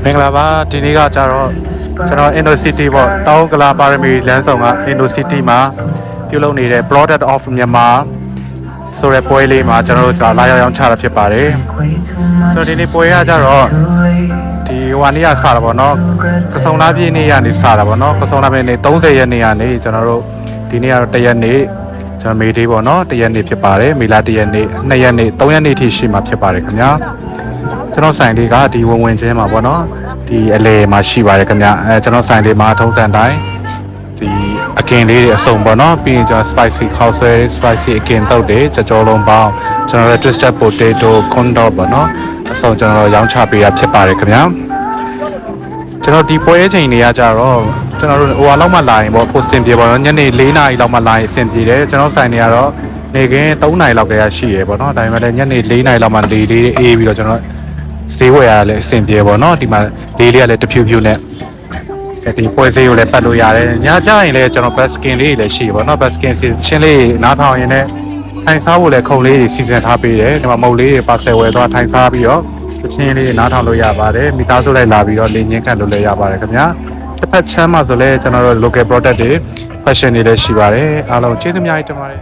မင်္ဂလာပါဒီနေ့ကကြတော့ကျွန်တော် Indocity ပေါ့တောင်ကလာပါရမီလမ်းဆောင်က Indocity မှာပြုလုပ်နေတဲ့ Product of Myanmar ဆိုတဲ့ပွဲလေးမှာကျွန်တော်တို့လာရောက်ရောင်းချတာဖြစ်ပါတယ်ဆိုတော့ဒီနေ့ပွဲကကြတော့ဒီဟိုနေ့ကစတာပေါ့နော်ကစုံလာပြည့်နေ့ကနေစတာပေါ့နော်ကစုံလာပြည့်နေ့30ရက်နေ့ကနေကျွန်တော်တို့ဒီနေ့ကတော့1ရက်နေ့ကျွန်တော်မေဒေးပေါ့နော်1ရက်နေ့ဖြစ်ပါတယ်မေလ1ရက်နေ့2ရက်နေ့3ရက်နေ့ထိရှိမှာဖြစ်ပါတယ်ခင်ဗျာကျွန်တော်ဆိုင်လေးကဒီဝင်ချင်းမှာပေါ့နော်ဒီအလေမှာရှိပါတယ်ခင်ဗျကျွန်တော်ဆိုင်လေးမှာထုံးစံတိုင်းဒီအကင်လေးတွေအစုံပေါ့နော်ပြီးရင်ကျွန်တော် spicy ခေါက်ဆွဲ spicy အကင်တုတ်တွေကြော်လုံးပေါင်းကျွန်တော် twisted potato corn dog ပေါ့နော်အစုံကျွန်တော်ရောင်းချပေးရဖြစ်ပါတယ်ခင်ဗျကျွန်တော်ဒီပွဲချိန်တွေကကြတော့ကျွန်တော်တို့ဟိုအလောက်မှလာရင်ပေါ့ပိုစင်ပြေပေါ့နော်ညနေ4နာရီလောက်မှလာရင်အဆင်ပြေတယ်ကျွန်တော်ဆိုင်တွေကတော့နေခင်း3နာရီလောက်တည်းရရှိရပေါ့နော်ဒါပေမဲ့လည်းညနေ4နာရီလောက်မှလေးအေးပြီးတော့ကျွန်တော်ဈေးဝယ်ရလည်းအဆင်ပြေပေါ့နော်ဒီမှာလေးတွေကလည်းတဖြူဖြူနဲ့ဒီပွဲဈေးကိုလည်းပတ်လို့ရတယ်ညကျရင်လည်းကျွန်တော် baskin လေးတွေလည်းရှိပေါ့နော် baskin ရှင်းလေးနားထောင်ရင်လည်းထိုင်စားဖို့လည်းခုံလေးတွေစီစဉ်ထားပေးတယ်ဒီမှာမုတ်လေးတွေပါဆယ်ဝယ်သွားထိုင်စားပြီးတော့တချင်းလေးနားထောင်လို့ရပါတယ်မိသားစုလိုက်လာပြီးတော့လေညင်းခတ်လို့လည်းရပါတယ်ခင်ဗျာတစ်ဖက်ချမ်းမှာဆိုလည်းကျွန်တော်တို့ local product တွေ fashion တွေလည်းရှိပါတယ်အားလုံးကျေးဇူးများကြီးတင်ပါတယ်